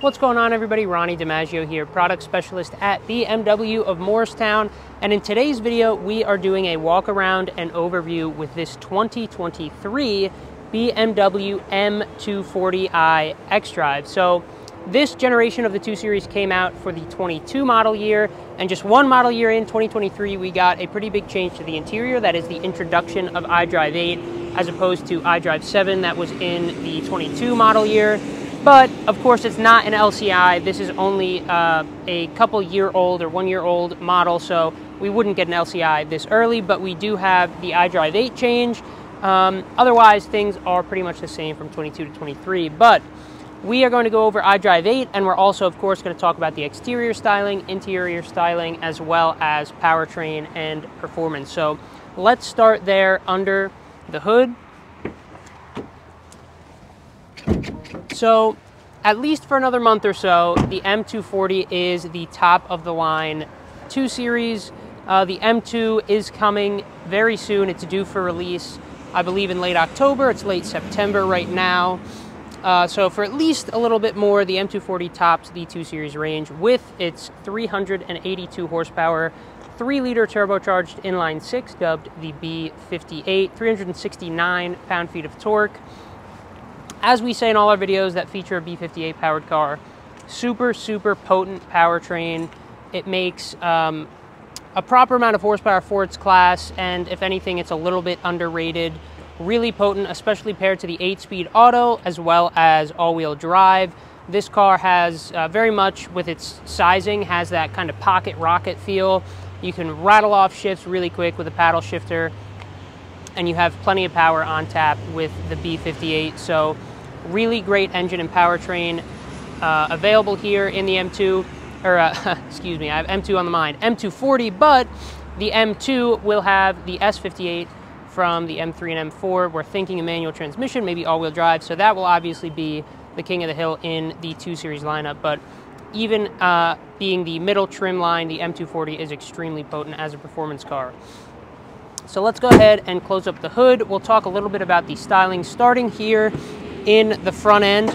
What's going on, everybody? Ronnie DiMaggio here, product specialist at BMW of Morristown. And in today's video, we are doing a walk around and overview with this 2023 BMW M240i xDrive. So this generation of the 2 Series came out for the 22 model year, and just one model year in 2023, we got a pretty big change to the interior. That is the introduction of iDrive 8 as opposed to iDrive 7 that was in the 22 model year. But of course, it's not an LCI. This is only a couple year old or 1 year old model, so we wouldn't get an LCI this early, but we do have the iDrive 8 change. Otherwise, things are pretty much the same from 22 to 23, but we are going to go over iDrive 8, and we're also, of course, going to talk about the exterior styling, interior styling, as well as powertrain and performance. So let's start there under the hood. So at least for another month or so, the M240 is the top of the line 2 Series. The M2 is coming very soon. It's due for release, I believe, in late October. It's late September right now. So for at least a little bit more, the M240 tops the 2 Series range with its 382 horsepower, 3-liter turbocharged inline 6, dubbed the B58, 369 pound-feet of torque. As we say in all our videos that feature a B58 powered car, super potent powertrain. It makes a proper amount of horsepower for its class, and if anything, it's a little bit underrated. Really potent, especially paired to the 8-speed auto as well as all-wheel drive. This car has very much, with its sizing, has that kind of pocket rocket feel. You can rattle off shifts really quick with a paddle shifter, and you have plenty of power on tap with the B58. So really great engine and powertrain available here in the M2, or excuse me, I have M2 on the mind, M240, but the M2 will have the S58 from the M3 and M4. We're thinking a manual transmission, maybe all-wheel drive, so that will obviously be the king of the hill in the 2 Series lineup. But even being the middle trim line, the M240 is extremely potent as a performance car. So let's go ahead and close up the hood. We'll talk a little bit about the styling, starting here in the front end.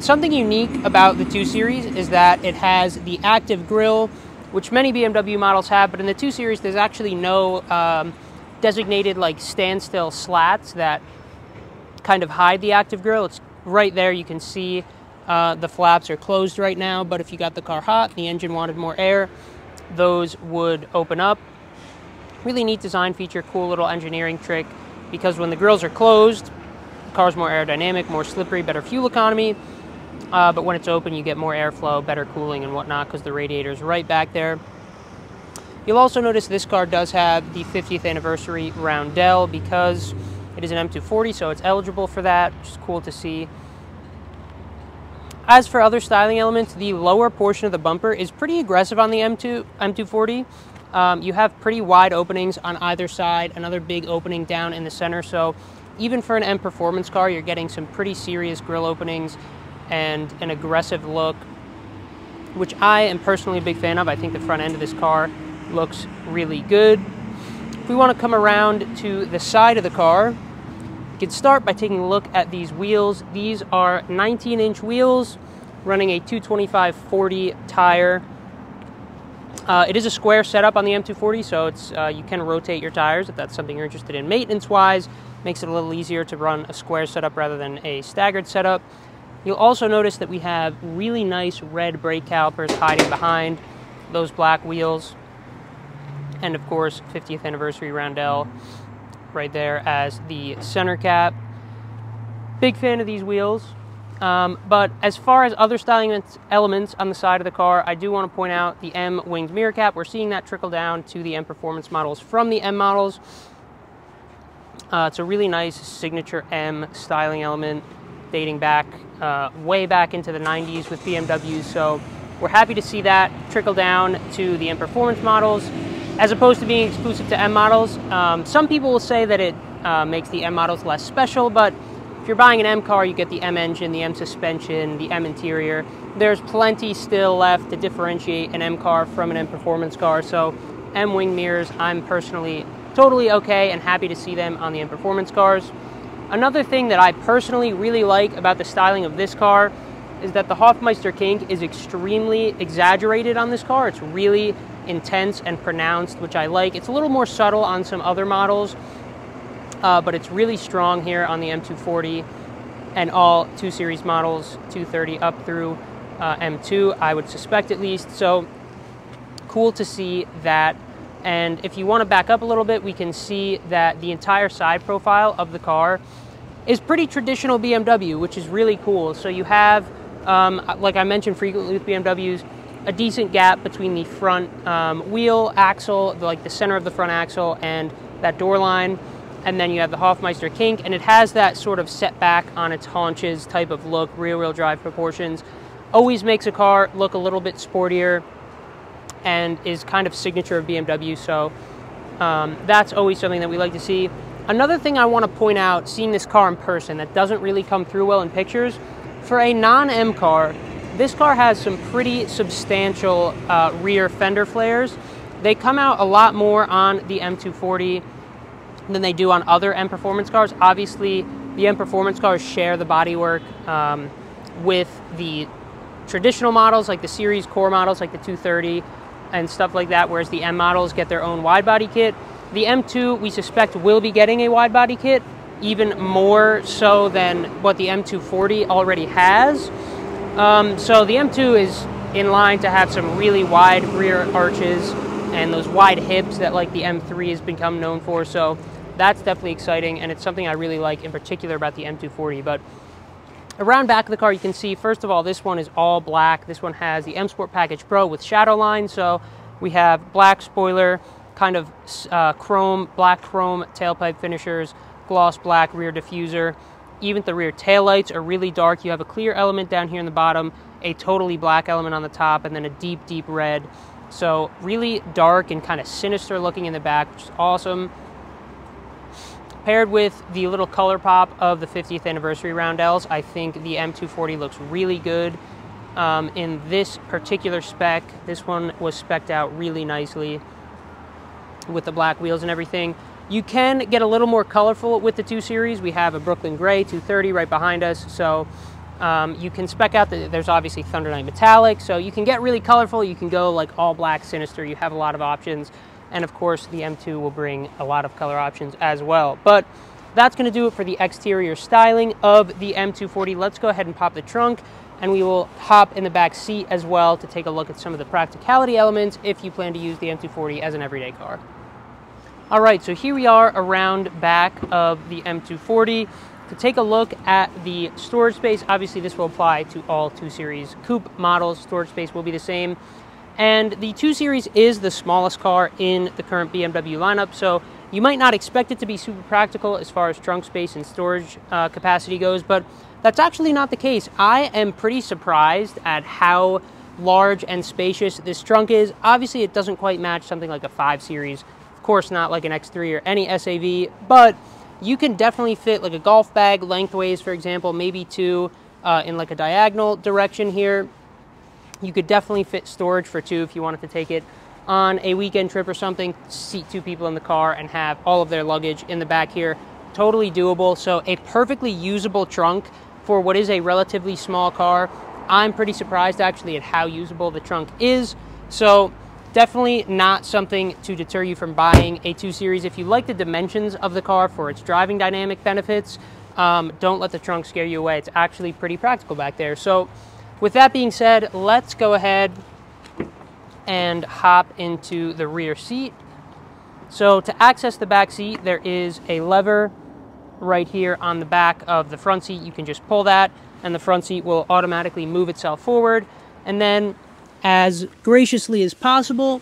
Something unique about the 2 Series is that it has the active grille, which many BMW models have, but in the 2 Series, there's actually no designated like standstill slats that kind of hide the active grille. It's right there. You can see the flaps are closed right now, but if you got the car hot, the engine wanted more air, those would open up. Really neat design feature, cool little engineering trick, because when the grills are closed, the car's more aerodynamic, more slippery, better fuel economy, but when it's open, you get more airflow, better cooling and whatnot, because the radiator's right back there. You'll also notice this car does have the 50th anniversary roundel because it is an M240, so it's eligible for that, which is cool to see. As for other styling elements, the lower portion of the bumper is pretty aggressive on the M240. You have pretty wide openings on either side, another big opening down in the center, so even for an M performance car, you're getting some pretty serious grille openings and an aggressive look, which I am personally a big fan of. I think the front end of this car looks really good. If we want to come around to the side of the car, you can start by taking a look at these wheels. These are 19-inch wheels running a 225/40 tire. It is a square setup on the M240, so it's you can rotate your tires if that's something you're interested in maintenance-wise. Makes it a little easier to run a square setup rather than a staggered setup. You'll also notice that we have really nice red brake calipers hiding behind those black wheels. And of course, 50th anniversary roundel right there as the center cap. Big fan of these wheels. But as far as other styling elements on the side of the car, I do want to point out the M winged mirror cap. We're seeing that trickle down to the M performance models from the M models. It's a really nice signature M styling element dating back way back into the 90s with BMWs. So we're happy to see that trickle down to the M performance models as opposed to being exclusive to M models. Some people will say that it makes the M models less special, but if you're buying an M car, you get the M engine, the M suspension, the M interior. There's plenty still left to differentiate an M car from an M performance car. So M wing mirrors, I'm personally totally okay and happy to see them on the M performance cars. Another thing that I personally really like about the styling of this car is that the Hofmeister kink is extremely exaggerated on this car. It's really intense and pronounced, which I like. It's a little more subtle on some other models, but it's really strong here on the M240 and all 2 Series models, 230 up through M2, I would suspect at least. So cool to see that. And if you want to back up a little bit, we can see that the entire side profile of the car is pretty traditional BMW, which is really cool. So you have, like I mentioned frequently with BMWs, a decent gap between the front wheel axle, like the center of the front axle, and that door line. And then you have the Hofmeister kink, and it has that sort of setback on its haunches type of look, rear-wheel drive proportions. Always makes a car look a little bit sportier and is kind of signature of BMW, so that's always something that we like to see. Another thing I want to point out, seeing this car in person, that doesn't really come through well in pictures, for a non-M car, this car has some pretty substantial rear fender flares. They come out a lot more on the M240 than they do on other M Performance cars. Obviously, the M Performance cars share the bodywork with the traditional models, like the series core models, like the 230 and stuff like that, whereas the M models get their own wide body kit. The M2, we suspect, will be getting a wide body kit, even more so than what the M240 already has. So the M2 is in line to have some really wide rear arches and those wide hips that like the M3 has become known for. So that's definitely exciting, and it's something I really like in particular about the M240. But around back of the car, you can see, first of all, this one is all black. This one has the M Sport Package Pro with Shadowline. So we have black spoiler, kind of black chrome tailpipe finishers, gloss black rear diffuser. Even the rear taillights are really dark. You have a clear element down here in the bottom, a totally black element on the top, and then a deep, deep red. So really dark and kind of sinister looking in the back, which is awesome. Paired with the little color pop of the 50th anniversary roundels, I think the M240 looks really good. In this particular spec, this one was spec'd out really nicely with the black wheels and everything. You can get a little more colorful with the 2 Series. We have a Brooklyn Gray 230 right behind us, so you can spec out, there's obviously Thundernight Metallic, so you can get really colorful. You can go like all black sinister. You have a lot of options. And of course, the M2 will bring a lot of color options as well. But that's going to do it for the exterior styling of the M240. Let's go ahead and pop the trunk, and we will hop in the back seat as well to take a look at some of the practicality elements if you plan to use the M240 as an everyday car. All right, so here we are around back of the M240 to take a look at the storage space. Obviously, this will apply to all 2 Series coupe models. Storage space will be the same. And the 2 Series is the smallest car in the current BMW lineup, so you might not expect it to be super practical as far as trunk space and storage capacity goes, but that's actually not the case. I am pretty surprised at how large and spacious this trunk is. Obviously, it doesn't quite match something like a 5 Series, of course not like an X3 or any SAV, but you can definitely fit like a golf bag lengthways, for example, maybe 2 in like a diagonal direction here. You could definitely fit storage for 2 if you wanted to take it on a weekend trip or something, seat 2 people in the car and have all of their luggage in the back here. Totally doable. So a perfectly usable trunk for what is a relatively small car. I'm pretty surprised actually at how usable the trunk is. So definitely not something to deter you from buying a 2 Series. If you like the dimensions of the car for its driving dynamic benefits, don't let the trunk scare you away. It's actually pretty practical back there. So with that being said, let's go ahead and hop into the rear seat. So to access the back seat, there is a lever right here on the back of the front seat. You can just pull that and the front seat will automatically move itself forward. And then as graciously as possible,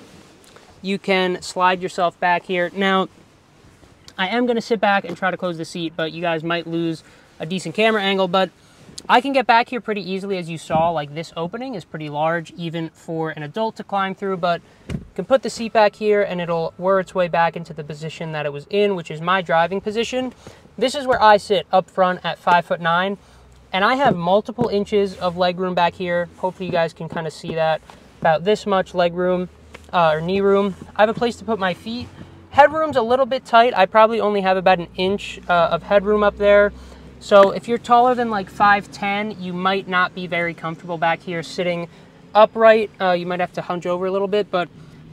you can slide yourself back here. Now, I am going to sit back and try to close the seat, but you guys might lose a decent camera angle, but I can get back here pretty easily. As you saw, like this opening is pretty large even for an adult to climb through, but you can put the seat back here and it'll whir its way back into the position that it was in, which is my driving position. This is where I sit up front at 5'9", and I have multiple inches of leg room back here. Hopefully you guys can kind of see that. About this much leg room or knee room. I have a place to put my feet. Headroom's a little bit tight. I probably only have about an inch of headroom up there. So if you're taller than like 5'10", you might not be very comfortable back here sitting upright. You might have to hunch over a little bit, but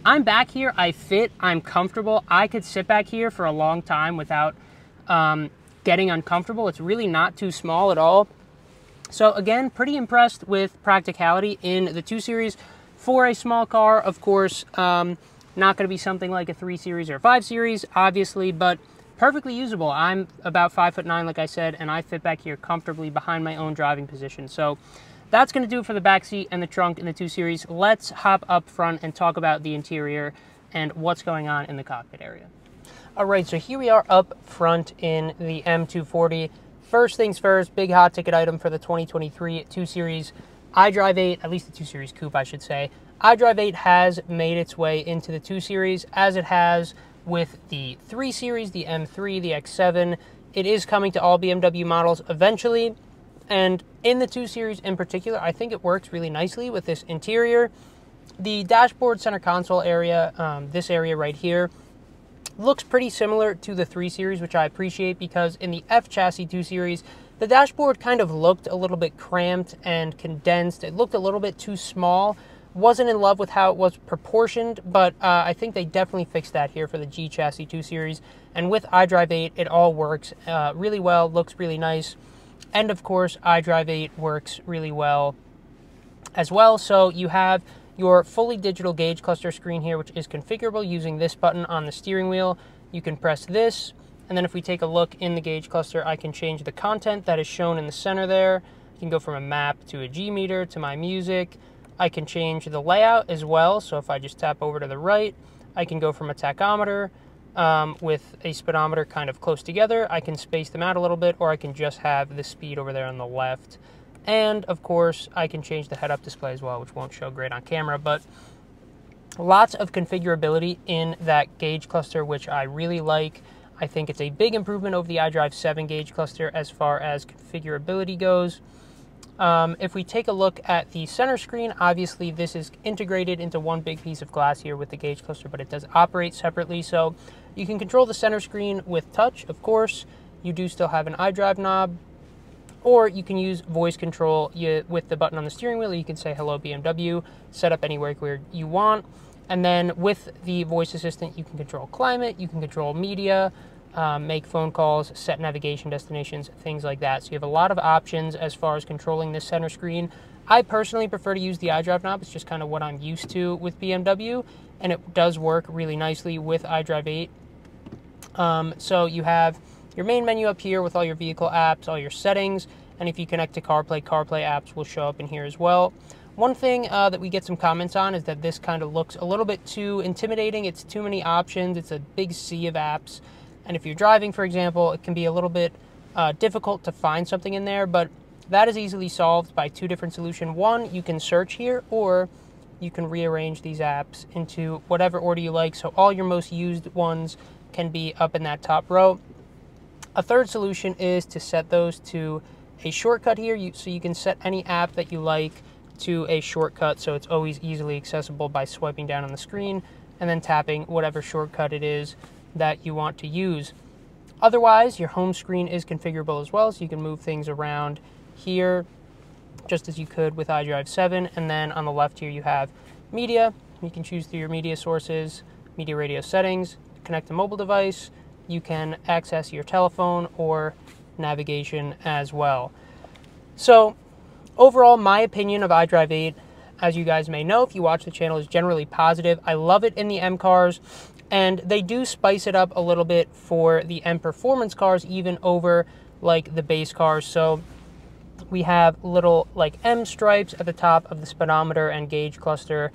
I'm back here, I fit, I'm comfortable. I could sit back here for a long time without getting uncomfortable. It's really not too small at all. So again, pretty impressed with practicality in the 2 Series. For a small car, of course, not going to be something like a 3 Series or a 5 Series, obviously, but perfectly usable. I'm about 5'9", like I said, and I fit back here comfortably behind my own driving position. So that's going to do it for the back seat and the trunk in the 2 Series. Let's hop up front and talk about the interior and what's going on in the cockpit area. All right, so here we are up front in the M240. First things first, big hot ticket item for the 2023 2 Series iDrive 8, at least the 2 Series Coupe, I should say. iDrive 8 has made its way into the 2 Series, as it has with the 3 Series, the M3, the X7. It is coming to all BMW models eventually. And in the 2 Series in particular, I think it works really nicely with this interior. The dashboard center console area, this area right here, looks pretty similar to the 3 Series, which I appreciate because in the F chassis 2 Series, the dashboard kind of looked a little bit cramped and condensed. It looked a little bit too small. Wasn't in love with how it was proportioned, but I think they definitely fixed that here for the G chassis 2 Series. And with iDrive 8, it all works really well, looks really nice. And of course, iDrive 8 works really well as well. So you have your fully digital gauge cluster screen here, which is configurable using this button on the steering wheel. You can press this, and then if we take a look in the gauge cluster, I can change the content that is shown in the center there. I can go from a map to a G meter to my music. I can change the layout as well. So if I just tap over to the right, I can go from a tachometer with a speedometer kind of close together. I can space them out a little bit, or I can just have the speed over there on the left. And of course, I can change the head-up display as well, which won't show great on camera, but lots of configurability in that gauge cluster, which I really like. I think it's a big improvement over the iDrive 7 gauge cluster as far as configurability goes. If we take a look at the center screen, obviously this is integrated into one big piece of glass here with the gauge cluster, but it does operate separately. So you can control the center screen with touch, of course. You do still have an iDrive knob, or you can use voice control with the button on the steering wheel. You can say, hello BMW, set up anywhere where you want. And then with the voice assistant, you can control climate, you can control media, make phone calls, set navigation destinations, things like that. So you have a lot of options as far as controlling this center screen. I personally prefer to use the iDrive knob. It's just kind of what I'm used to with BMW, and it does work really nicely with iDrive 8. So you have your main menu up here with all your vehicle apps, all your settings, and if you connect to CarPlay apps will show up in here as well. One thing that we get some comments on is that this kind of looks a little bit too intimidating. It's too many options. It's a big sea of apps. And if you're driving, for example, it can be a little bit difficult to find something in there, but that is easily solved by 2 different solutions. One, you can search here, or you can rearrange these apps into whatever order you like, so all your most used ones can be up in that top row. A third solution is to set those to a shortcut here, so you can set any app that you like to a shortcut, so it's always easily accessible by swiping down on the screen and then tapping whatever shortcut it is that you want to use. Otherwise, your home screen is configurable as well, so you can move things around here just as you could with iDrive 7. And then on the left here you have media. You can choose through your media sources, media radio settings, connect a mobile device. You can access your telephone or navigation as well. So overall, my opinion of iDrive 8, as you guys may know if you watch the channel, is generally positive. I love it in the M cars, and they do spice it up a little bit for the M performance cars, even over like the base cars. So we have little like M stripes at the top of the speedometer and gauge cluster,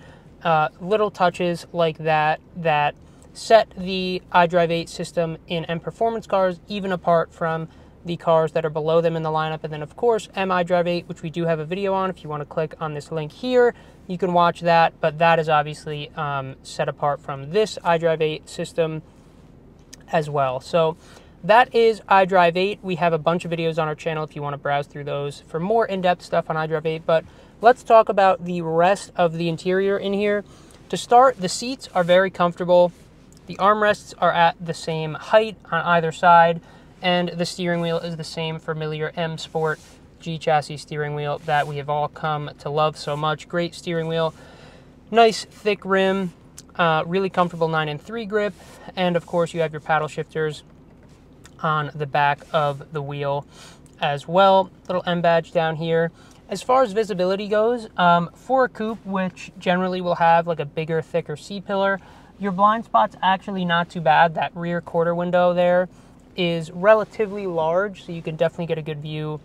little touches like that that set the iDrive 8 system in M performance cars even apart from the cars that are below them in the lineup. And then of course M iDrive 8, which we do have a video on. If you want to click on this link here, you can watch that, but that is obviously set apart from this iDrive 8 system as well. So that is iDrive 8. We have a bunch of videos on our channel if you want to browse through those for more in-depth stuff on iDrive 8, but let's talk about the rest of the interior in here. To start, the seats are very comfortable. The armrests are at the same height on either side, And the steering wheel is the same familiar M Sport G chassis steering wheel that we have all come to love so much. Great steering wheel, nice thick rim, really comfortable 9-3 grip, and of course you have your paddle shifters on the back of the wheel as well. Little M badge down here. As far as visibility goes, for a coupe, which generally will have like a bigger, thicker C-pillar, your blind spot's actually not too bad. That rear quarter window there is relatively large, so you can definitely get a good view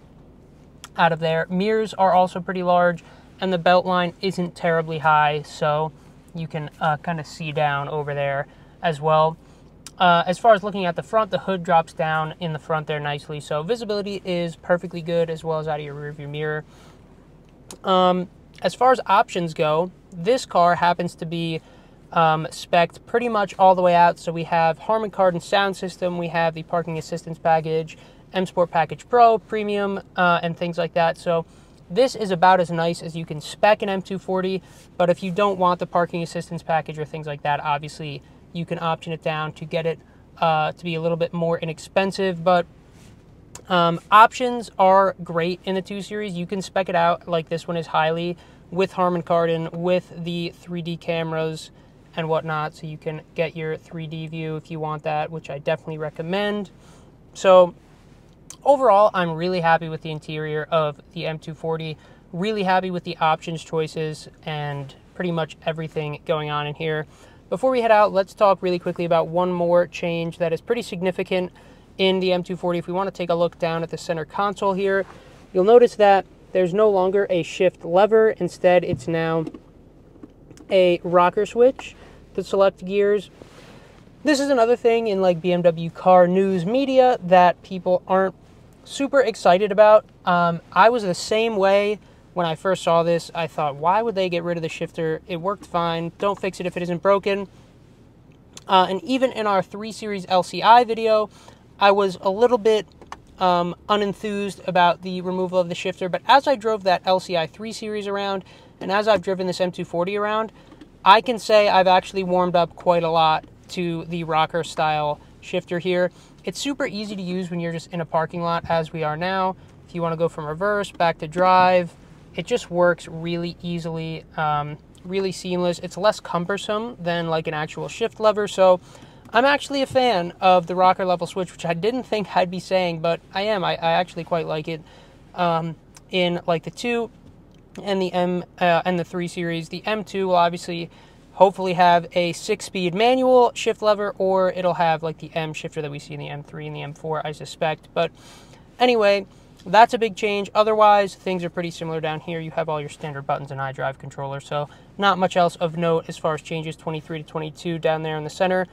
out of there. Mirrors are also pretty large, and the belt line isn't terribly high, so you can kind of see down over there as well. As far as looking at the front, the hood drops down in the front there nicely, so visibility is perfectly good, as well as out of your rearview mirror. As far as options go, this car happens to be spec'd pretty much all the way out. So we have Harmon Kardon sound system, we have the parking assistance package, M Sport Package Pro, Premium, and things like that. So this is about as nice as you can spec an M240, but if you don't want the parking assistance package or things like that, obviously you can option it down to get it to be a little bit more inexpensive. But options are great in the 2 Series. You can spec it out like this one is highly with Harmon Kardon, with the 3D cameras and whatnot, so you can get your 3D view if you want that, which I definitely recommend. So overall, I'm really happy with the interior of the M240, really happy with the options choices and pretty much everything going on in here. Before we head out, let's talk really quickly about one more change that is pretty significant in the M240. If we want to take a look down at the center console here, you'll notice that there's no longer a shift lever. Instead, it's now a rocker switch to select gears. This is another thing in like BMW car news media that people aren't super excited about. I was the same way when I first saw this. I thought, why would they get rid of the shifter? It worked fine. Don't fix it if it isn't broken. And even in our 3 Series LCI video, I was a little bit unenthused about the removal of the shifter, but as I drove that LCI 3 Series around, and as I've driven this M240 around, I can say I've actually warmed up quite a lot to the rocker style shifter here. It's super easy to use when you're just in a parking lot, as we are now. If you want to go from reverse back to drive, it just works really easily, really seamless. It's less cumbersome than like an actual shift lever, so I'm actually a fan of the rocker level switch, which I didn't think I'd be saying, but I am. I actually quite like it in like the 2 and the M and the 3 Series. The M2 will obviously hopefully have a 6-speed manual shift lever, or it'll have like the M shifter that we see in the M3 and the M4, I suspect. But anyway, that's a big change. Otherwise, things are pretty similar down here. You have all your standard buttons and iDrive controller, so not much else of note as far as changes 23 to 22 down there in the center.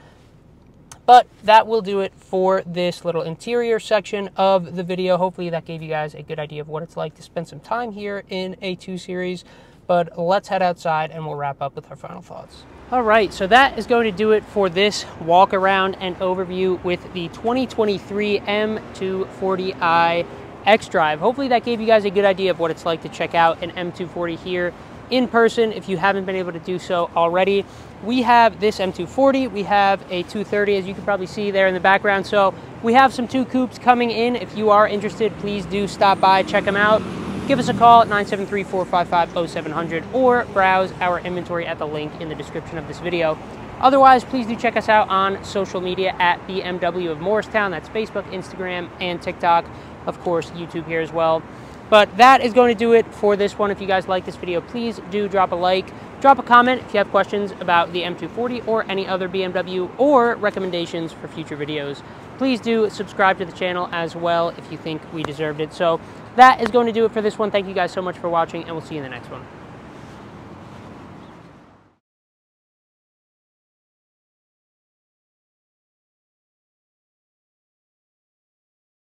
But that will do it for this little interior section of the video. Hopefully that gave you guys a good idea of what it's like to spend some time here in a 2 Series. But let's head outside and we'll wrap up with our final thoughts. All right, so that is going to do it for this walk around and overview with the 2023 M240i xDrive. Hopefully that gave you guys a good idea of what it's like to check out an M240 here in person if you haven't been able to do so already. We have this M240, we have a 230, as you can probably see there in the background. So we have some 2 coupes coming in. If you are interested, please do stop by, check them out. Give us a call at 973-455-0700 or browse our inventory at the link in the description of this video. Otherwise, please do check us out on social media at BMW of Morristown. That's Facebook, Instagram, and TikTok. Of course, YouTube here as well. But that is going to do it for this one. If you guys like this video, please do drop a like, drop a comment if you have questions about the M240 or any other BMW or recommendations for future videos. Please do subscribe to the channel as well if you think we deserved it. So that is going to do it for this one. Thank you guys so much for watching, and we'll see you in the next one.